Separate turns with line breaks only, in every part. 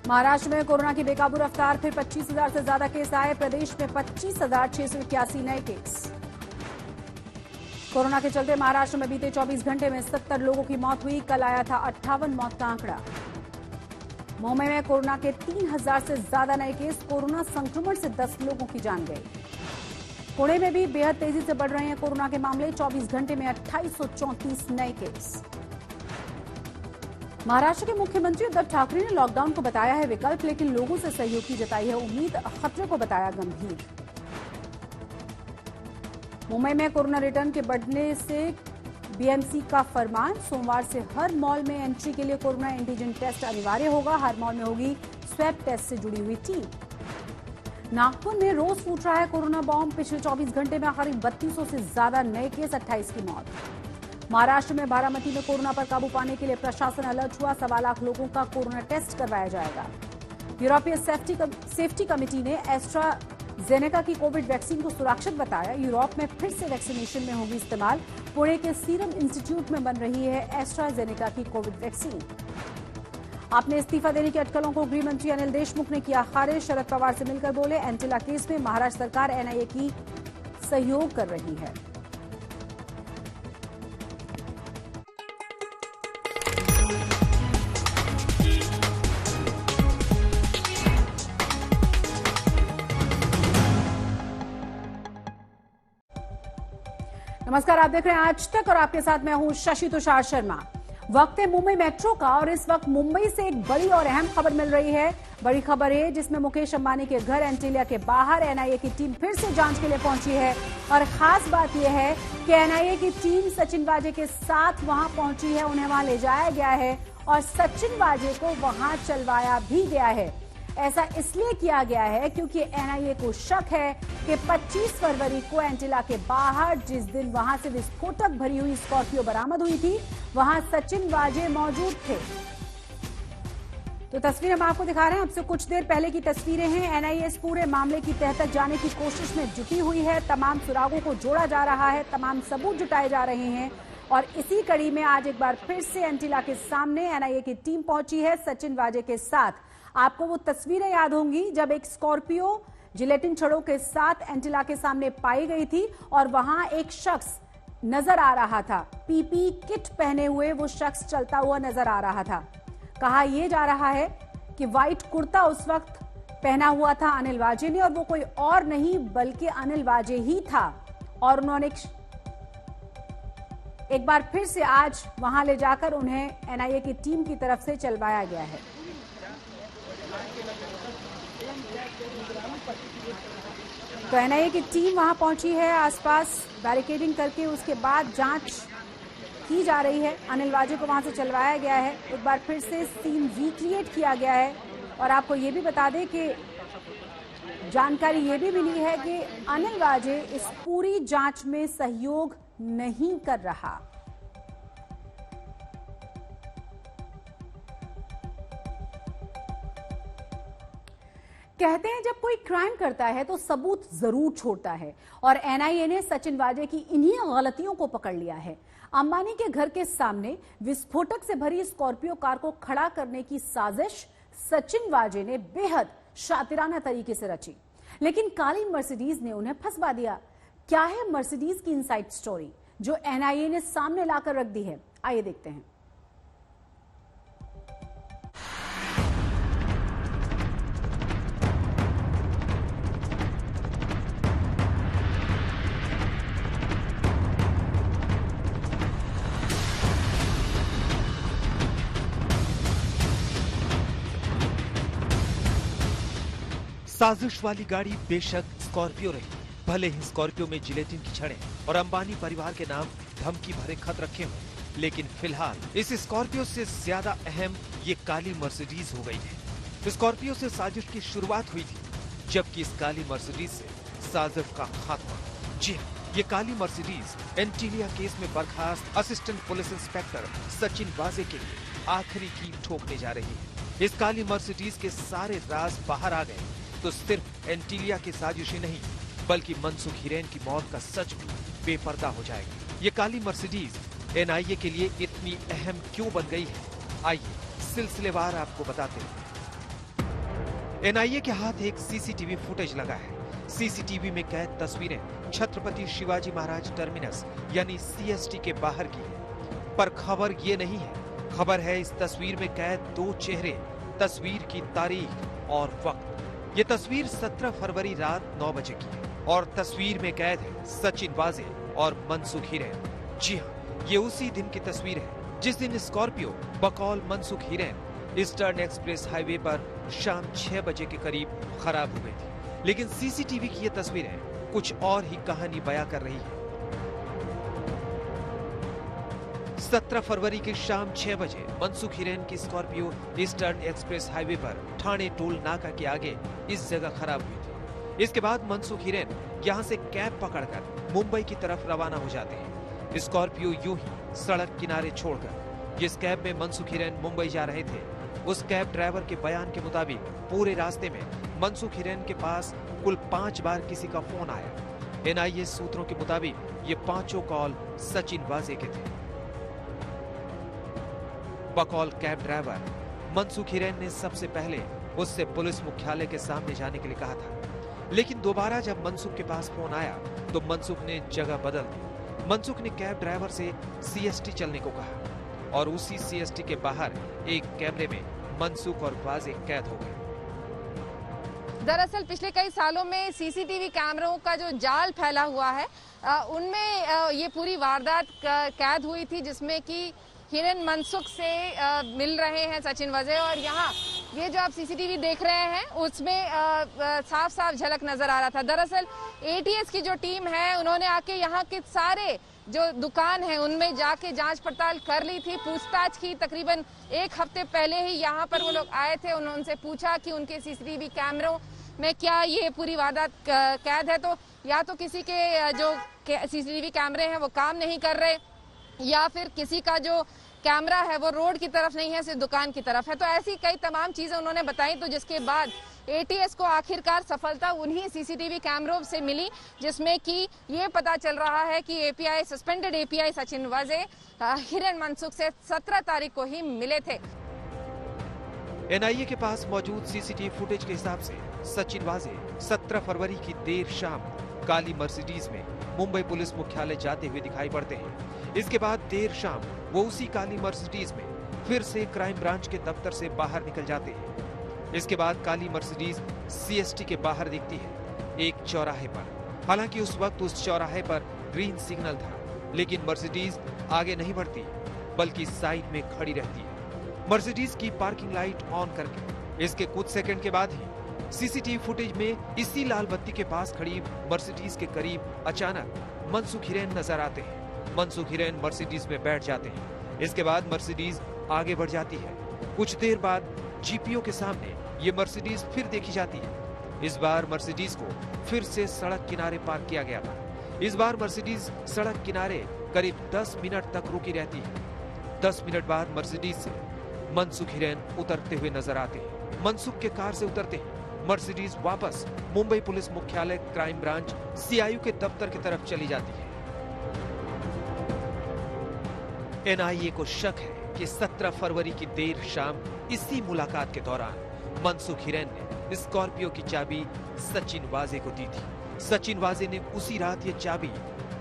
महाराष्ट्र में कोरोना की बेकाबू रफ्तार, फिर 25,000 से ज्यादा केस आए। प्रदेश में 25,681 नए केस। कोरोना के चलते महाराष्ट्र में बीते 24 घंटे में 70 लोगों की मौत हुई। कल आया था 58 मौत का आंकड़ा। मुंबई में कोरोना के 3,000 से ज्यादा नए केस। कोरोना संक्रमण से 10 लोगों की जान गई। पुणे में भी बेहद तेजी से बढ़ रहे हैं कोरोना के मामले। 24 घंटे में 2834 नए केस। महाराष्ट्र के मुख्यमंत्री उद्धव ठाकरे ने लॉकडाउन को बताया है विकल्प, लेकिन लोगों से सहयोग की जताई है उम्मीद। खतरे को बताया गंभीर। मुंबई में कोरोना रिटर्न के बढ़ने से बीएमसी का फरमान। सोमवार से हर मॉल में एंट्री के लिए कोरोना एंटीजन टेस्ट अनिवार्य होगा। हर मॉल में होगी स्वैब टेस्ट से जुड़ी हुई टीम। नागपुर में रोज फूट रहा है कोरोना बॉम्ब। पिछले 24 घंटे में करीब 3200 से ज्यादा नए केस, 28 की मौत। महाराष्ट्र में बारामती में कोरोना पर काबू पाने के लिए प्रशासन अलर्ट हुआ। 1.25 लाख लोगों का कोरोना टेस्ट करवाया जाएगा। यूरोपीय सेफ्टी कमेटी ने एस्ट्राजेनेका की कोविड वैक्सीन को सुरक्षित बताया। यूरोप में फिर से वैक्सीनेशन में होगी इस्तेमाल। पुणे के सीरम इंस्टीट्यूट में बन रही है एस्ट्राजेनेका की कोविड वैक्सीन। अपने इस्तीफा देने की अटकलों को गृह मंत्री अनिल देशमुख ने किया खारिज। शरद पवार से मिलकर बोले, एंटिला केस में महाराष्ट्र सरकार एनआईए की सहयोग कर रही है। नमस्कार, आप देख रहे हैं आज तक और आपके साथ मैं हूं शशि तुषार शर्मा। वक्त है मुंबई मेट्रो का और इस वक्त मुंबई से एक बड़ी और अहम खबर मिल रही है। बड़ी खबर है जिसमें मुकेश अंबानी के घर एंटिलिया के बाहर एनआईए की टीम फिर से जांच के लिए पहुंची है। और खास बात यह है कि एनआईए की टीम सचिन वाजे के साथ वहां पहुंची है। उन्हें वहां ले जाया गया है और सचिन वाजे को वहां चलवाया भी गया है। ऐसा इसलिए किया गया है क्योंकि एनआईए को शक है कि 25 फरवरी को एंटिला के बाहर जिस दिन वहां से विस्फोटक भरी हुई स्कॉर्पियो बरामद हुई थी, वहां सचिन वाजे मौजूद थे। तो तस्वीरें हम आपको दिखा रहे हैं। अब से कुछ देर पहले की तस्वीरें हैं। एनआईए इस पूरे मामले की तह तक जाने की कोशिश में जुटी हुई है। तमाम सुरागों को जोड़ा जा रहा है, तमाम सबूत जुटाए जा रहे हैं। और इसी कड़ी में आज एक बार फिर से एंटिला के सामने एनआईए की टीम पहुंची है सचिन वाजे के साथ। आपको वो तस्वीरें याद होंगी जब एक स्कॉर्पियो जिलेटिन छड़ों के साथ एंटिला के सामने पाई गई थी और वहां एक शख्स नजर आ रहा था। पीपी किट पहने हुए वो शख्स चलता हुआ नजर आ रहा था। कहा यह जा रहा है कि व्हाइट कुर्ता उस वक्त पहना हुआ था अनिल वाजे ने और वो कोई और नहीं बल्कि अनिल वाजे ही था। और उन्होंने एक बार फिर से आज वहां ले जाकर उन्हें एनआईए की टीम की तरफ से चलवाया गया है। तो एनआईए की टीम वहां पहुंची है, आसपास बैरिकेडिंग करके उसके बाद जांच की जा रही है। अनिल वाजे को वहां से चलवाया गया है। एक बार फिर से सीन रिक्रिएट किया गया है। और आपको ये भी बता दें कि जानकारी ये भी मिली है कि अनिल वाजे इस पूरी जांच में सहयोग नहीं कर रहा। कहते हैं जब कोई क्राइम करता है तो सबूत जरूर छोड़ता है और एनआईए ने सचिन वाजे की इन्हीं गलतियों को पकड़ लिया है। अंबानी के घर के सामने विस्फोटक से भरी स्कॉर्पियो कार को खड़ा करने की साजिश सचिन वाजे ने बेहद शातिराना तरीके से रची, लेकिन काली मर्सिडीज ने उन्हें फंसवा दिया। क्या है मर्सिडीज की इनसाइड स्टोरी जो एनआईए ने सामने लाकर रख दी है? आइए देखते हैं।
साजिश वाली गाड़ी बेशक स्कॉर्पियो रही, भले ही स्कॉर्पियो में जिलेटिन की छड़ें और अंबानी परिवार के नाम धमकी भरे खत रखे हों, लेकिन फिलहाल इस स्कॉर्पियो से ज्यादा अहम ये काली मर्सिडीज हो गई है। स्कॉर्पियो से साजिश की शुरुआत हुई थी, जबकि इस काली मर्सिडीज से साजिश का खात्मा। जी हाँ, ये काली मर्सिडीज एंटीलिया केस में बर्खास्त असिस्टेंट पुलिस इंस्पेक्टर सचिन वाजे के लिए आखिरी कील ठोकने जा रही है। इस काली मर्सिडीज के सारे राज बाहर आ गए तो सिर्फ एंटीलिया की साजिश ही नहीं बल्कि मनसुख हिरेन की मौत का सच भी बेपर्दा हो जाएगा। ये काली मर्सिडीज एनआईए के लिए इतनी अहम क्यों बन गई है, आइए सिलसिलेवार आपको बताते हैं। एनआईए के हाथ एक सीसीटीवी फुटेज लगा है। सीसीटीवी में कैद तस्वीरें छत्रपति शिवाजी महाराज टर्मिनस यानी सीएसटी के बाहर की है। पर खबर ये नहीं है, खबर है इस तस्वीर में कैद दो चेहरे, तस्वीर की तारीख और वक्त। ये तस्वीर 17 फरवरी रात 9 बजे की है और तस्वीर में कैद है सचिन वाजे और मनसुख हिरेन। जी हाँ, ये उसी दिन की तस्वीर है जिस दिन स्कॉर्पियो बकौल Mansukh Hiren eastern express highway पर शाम 6 बजे के करीब खराब हो गई थी। लेकिन सीसीटीवी की ये तस्वीरें कुछ और ही कहानी बयां कर रही है। 17 फरवरी की शाम 6 बजे मनसुख हिरेन की स्कॉर्पियो ईस्टर्न एक्सप्रेस हाईवे पर ठाणे टोल नाका के आगे इस जगह खराब हुई थी। इसके बाद मनसुख हिरेन यहां से कैब पकड़कर मुंबई की तरफ रवाना हो जाते हैं। स्कॉर्पियो यूं ही सड़क किनारे छोड़कर। जिस कैब में मनसुख हिरेन मुंबई जा रहे थे, उस कैब ड्राइवर के बयान के मुताबिक पूरे रास्ते में मनसुख हिरेन के पास कुल 5 बार किसी का फोन आया। एनआईए सूत्रों के मुताबिक ये 5 कॉल सचिन वाजे के थे। बकौल कैब ड्राइवर मनसुख हिरेन ने सबसे पहले उससे पुलिस मुख्यालय के सामने जाने के लिए कहा था, लेकिन दोबारा जब मनसुख के पास फोन आया तो मनसुख ने जगह बदल दी। मनसुख ने कैब ड्राइवर से सीएसटी चलने को कहा और उसी सीएसटी के बाहर एक कैमरे में मनसुख और वाजे कैद हो गए।
दरअसल पिछले कई सालों में सीसीटीवी कैमरों का जो जाल फैला हुआ है, उनमें ये पूरी वारदात कैद हुई थी, जिसमें कि हिरेन मनसुख से मिल रहे हैं सचिन वाजे। और यहाँ ये जो आप सीसीटीवी देख रहे हैं उसमें साफ साफ झलक नजर आ रहा था। दरअसल एटीएस की जो टीम है उन्होंने आके यहाँ के सारे जो दुकान है उनमें जाके जांच पड़ताल कर ली थी, पूछताछ की। तकरीबन 1 हफ्ते पहले ही यहाँ पर वो लोग आए थे, उनसे पूछा कि उनके सीसीटीवी कैमरों में क्या ये पूरी वारदात कैद है। तो या तो किसी के जो सीसीटीवी कैमरे हैं वो काम नहीं कर रहे, या फिर किसी का जो कैमरा है वो रोड की तरफ नहीं है, सिर्फ दुकान की तरफ है। तो ऐसी कई तमाम चीजें उन्होंने बताई। तो जिसके बाद एटीएस को आखिरकार सफलता उन्हीं सीसीटीवी कैमरों से मिली, जिसमें कि ये पता चल रहा है कि एपीआई सस्पेंडेड एपीआई सचिन वाजे हिरेन मनसुख से 17 तारीख को ही मिले थे।
एनआईए के पास मौजूद सीसीटीवी फुटेज के हिसाब से सचिन वाजे 17 फरवरी की देर शाम काली मर्सिडीज में मुंबई पुलिस मुख्यालय जाते हुए दिखाई पड़ते हैं। इसके बाद देर शाम वो उसी काली मर्सिडीज में फिर से क्राइम ब्रांच के दफ्तर से बाहर निकल जाते हैं। इसके बाद काली मर्सिडीज सीएसटी के बाहर दिखती है एक चौराहे पर। हालांकि उस वक्त उस चौराहे पर ग्रीन सिग्नल था, लेकिन मर्सिडीज आगे नहीं बढ़ती बल्कि साइड में खड़ी रहती है, मर्सिडीज की पार्किंग लाइट ऑन करके। इसके कुछ सेकंड के बाद ही सीसीटीवी फुटेज में इसी लाल बत्ती के पास खड़ी मर्सिडीज के करीब अचानक मनसुख हिरेन नजर आते हैं। मनसुख हिरेन मर्सिडीज में बैठ जाते हैं। इसके बाद मर्सिडीज आगे बढ़ जाती है। कुछ देर बाद जीपीओ के सामने ये मर्सिडीज फिर देखी जाती है। इस बार मर्सिडीज को फिर से सड़क किनारे पार्क किया गया था। इस बार मर्सिडीज सड़क किनारे करीब 10 मिनट तक रुकी रहती है। 10 मिनट बाद मर्सिडीज से मनसुख हिरेन उतरते हुए नजर आते हैं। मनसुख के कार से उतरते हैं। मर्सिडीज वापस मुंबई पुलिस मुख्यालय क्राइम ब्रांच सीआईयू के दफ्तर की तरफ चली जाती है। एनआईए को शक है कि 17 फरवरी की देर शाम इसी मुलाकात के दौरान मनसुख हिरेन ने स्कॉर्पियो की चाबी सचिन वाजे को दी थी। सचिन वाजे ने उसी रात ये चाबी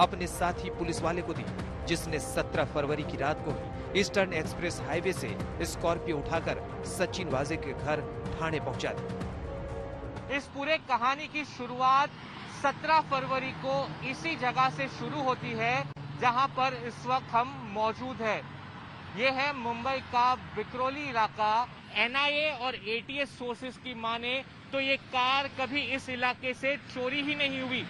अपने साथी पुलिस वाले को दी, जिसने 17 फरवरी की रात को ही ईस्टर्न एक्सप्रेस हाईवे से स्कॉर्पियो उठाकर सचिन वाजे के घर ठाणे पहुंचा दी।
इस पूरे कहानी की शुरुआत 17 फरवरी को इसी जगह से शुरू होती है जहां पर इस वक्त हम मौजूद हैं। ये है मुंबई का बिक्रोली इलाका। एनआईए और एटीएस सोर्सेस की माने तो ये कार कभी इस इलाके से चोरी ही नहीं हुई।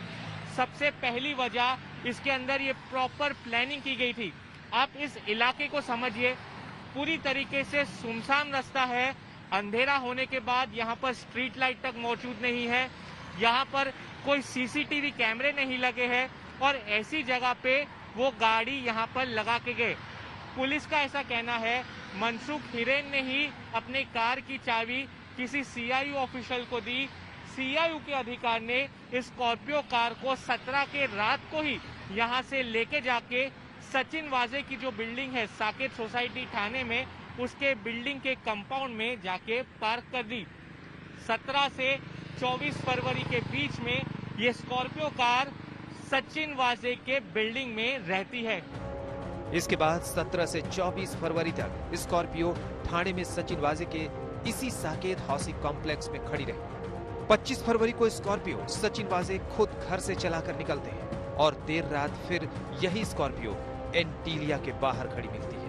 सबसे पहली वजह इसके अंदर ये प्रॉपर प्लानिंग की गई थी। आप इस इलाके को समझिए, पूरी तरीके से सुनसान रास्ता है। अंधेरा होने के बाद यहाँ पर स्ट्रीट लाइट तक मौजूद नहीं है, यहाँ पर कोई सीसीटीवी कैमरे नहीं लगे हैं और ऐसी जगह पे वो गाड़ी यहाँ पर लगा के गए। पुलिस का ऐसा कहना है मनसुख हिरेन ने ही अपने कार की चाबी किसी सीआईयू ऑफिशियल को दी। सीआईयू के अधिकारी ने स्कॉर्पियो कार को 17 के रात को ही यहाँ से लेके जाके सचिन वाजे की जो बिल्डिंग है साकेत सोसाइटी ठाणे में, उसके बिल्डिंग के कंपाउंड में जाके पार्क कर दी। 17 से 24 फरवरी के बीच में ये स्कॉर्पियो कार सचिन वाजे के बिल्डिंग में रहती है।
इसके बाद 17 से 24 फरवरी तक स्कॉर्पियो ठाणे में सचिन वाजे के इसी साकेत हाउसिंग कॉम्प्लेक्स में खड़ी रही। 25 फरवरी को स्कॉर्पियो सचिन वाजे खुद घर से चलाकर निकलते हैं और देर रात फिर यही स्कॉर्पियो एंटीलिया के बाहर खड़ी मिलती है।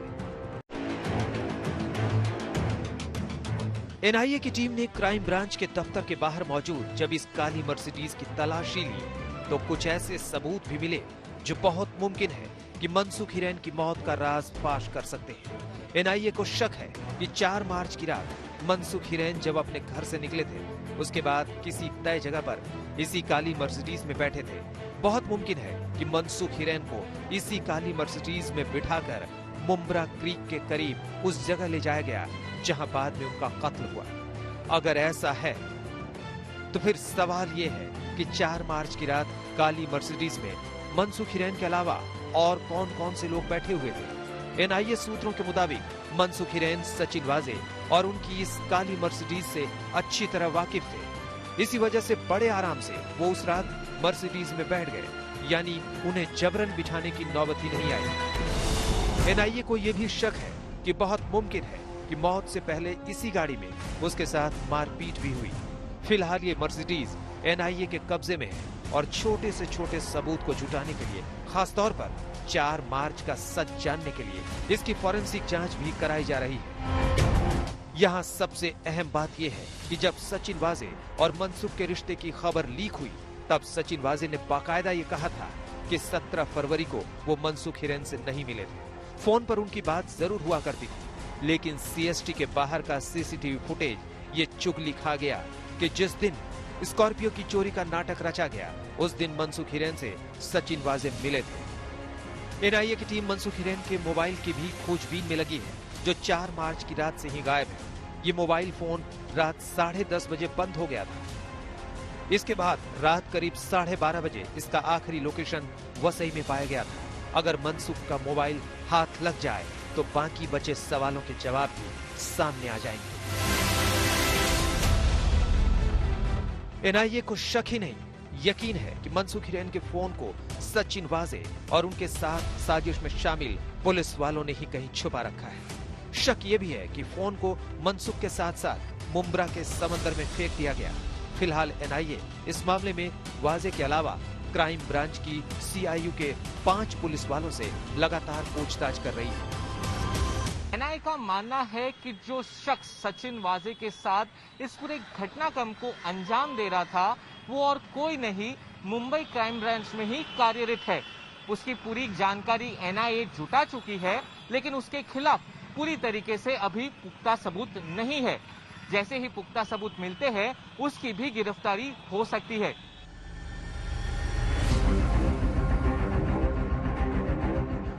एनआईए की टीम ने क्राइम ब्रांच के दफ्तर के बाहर मौजूद जब इस काली मर्सिडीज की तलाशी ली तो कुछ ऐसे सबूत भी मिले जो बहुत मुमकिन है कि मनसुख हिरेन की मौत का राज फाश कर सकते हैं। एनआईए को शक है कि 4 मार्च की रात मनसुख हिरेन जब अपने घर से निकले थे उसके बाद किसी तय जगह पर इसी काली मर्सिडीज में बैठे थे। बहुत मुमकिन है कि मनसुख हिरेन को इसी काली मर्सिडीज में बिठाकर मुंब्रा क्रीक के करीब उस जगह ले जाया गया जहां बाद में उनका कत्ल हुआ। अगर ऐसा है तो फिर सवाल ये है कि 4 मार्च की रात काली मर्सिडीज में मनसुख हिरेन के अलावा और कौन कौन से लोग बैठे हुए थे। एनआईए सूत्रों के मुताबिक मनसुख हिरेन सचिन वाजे और उनकी इस काली मर्सिडीज से अच्छी तरह वाकिफ थे। इसी वजह से बड़े आराम से वो उस रात मर्सिडीज में बैठ गए, यानी उन्हें जबरन बिठाने की नौबत ही नहीं आई। एनआईए को यह भी शक है कि बहुत मुमकिन है कि मौत से पहले इसी गाड़ी में उसके साथ मारपीट भी हुई। फिलहाल ये मर्सिडीज एनआईए के कब्जे में है और छोटे से छोटे सबूत को जुटाने के लिए, खासतौर पर 4 मार्च का सच जानने के लिए इसकी फॉरेंसिक जांच भी कराई जा रही है। यहाँ सबसे अहम बात यह है कि जब सचिन वाजे और मनसुख के रिश्ते की खबर लीक हुई तब सचिन वाजे ने बाकायदा ये कहा था कि 17 फरवरी को वो मनसुख हिरेन से नहीं मिले थे। फोन पर उनकी बात जरूर हुआ करती थी, लेकिन सीएसटी के बाहर का सीसीटीवी फुटेज ये चुगली खा गया कि जिस दिन स्कॉर्पियो की चोरी का नाटक रचा गया उस दिन मनसुख हिरेन से सचिन वाजे मिले थे। एनआईए की टीम मनसुख हिरेन के मोबाइल की भी खोजबीन में लगी है जो 4 मार्च की रात से ही गायब है। ये मोबाइल फोन रात 10:30 बजे बंद हो गया था। इसके बाद रात करीब 12:30 बजे इसका आखिरी लोकेशन वसई में पाया गया था। अगर मनसुख का मोबाइल हाथ लग जाए तो बाकी बचे सवालों के जवाब भी सामने आ जाएंगे। एनआईए को शक ही नहीं, यकीन है कि मनसुख हिरेन के फोन को सचिन वाजे और उनके साथ साजिश में शामिल पुलिस वालों ने ही कहीं छुपा रखा है। शक ये भी है कि फोन को मनसुख के साथ साथ मुंब्रा के समंदर में फेंक दिया गया। फिलहाल एनआईए इस मामले में वाजे के अलावा क्राइम ब्रांच की सीआईयू के 5 पुलिस वालों से लगातार पूछताछ कर रही है।
एनआईए का मानना है कि जो शख्स सचिन वाजे के साथ इस पूरे घटनाक्रम को अंजाम दे रहा था वो और कोई नहीं, मुंबई क्राइम ब्रांच में ही कार्यरत है। उसकी पूरी जानकारी एनआईए जुटा चुकी है, लेकिन उसके खिलाफ पूरी तरीके से अभी पुख्ता सबूत नहीं है। जैसे ही पुख्ता सबूत मिलते हैं उसकी भी गिरफ्तारी हो सकती है।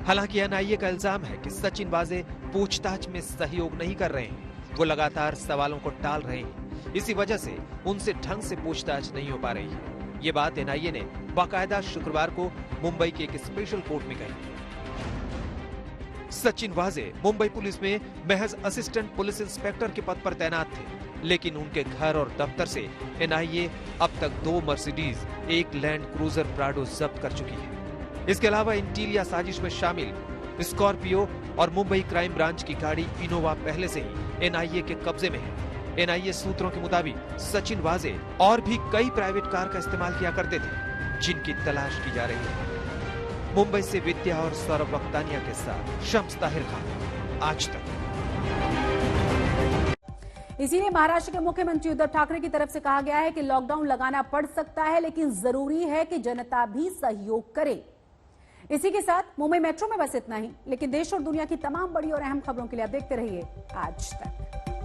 हालांकि एनआईए का इल्जाम है कि सचिन वाजे पूछताछ में सहयोग नहीं कर रहे हैं। वो लगातार सवालों को टाल रहे हैं, इसी वजह से उनसे ढंग से पूछताछ नहीं हो पा रही है। ये बात एनआईए ने बाकायदा शुक्रवार को मुंबई के एक स्पेशल कोर्ट में कही। सचिन वाजे मुंबई पुलिस में महज असिस्टेंट पुलिस इंस्पेक्टर के पद पर तैनात थे, लेकिन उनके घर और दफ्तर से एनआईए अब तक 2 मर्सिडीज, 1 लैंड क्रूजर प्राडो जब्त कर चुकी है। इसके अलावा इंटीलिया साजिश में शामिल स्कॉर्पियो और मुंबई क्राइम ब्रांच की गाड़ी इनोवा पहले से ही एनआईए के कब्जे में है। एनआईए सूत्रों के मुताबिक सचिन वाजे और भी कई प्राइवेट कार का इस्तेमाल किया करते थे जिनकी तलाश की जा रही है। मुंबई से विद्या और सौरभ वक्तानिया के साथ शम्स ताहिर खान, आज तक।
इसीलिए महाराष्ट्र के मुख्यमंत्री उद्धव ठाकरे की तरफ से कहा गया है कि लॉकडाउन लगाना पड़ सकता है, लेकिन जरूरी है कि जनता भी सहयोग करे। इसी के साथ मुंबई मेट्रो में बस इतना ही, लेकिन देश और दुनिया की तमाम बड़ी और अहम खबरों के लिए आप देखते रहिए आज तक।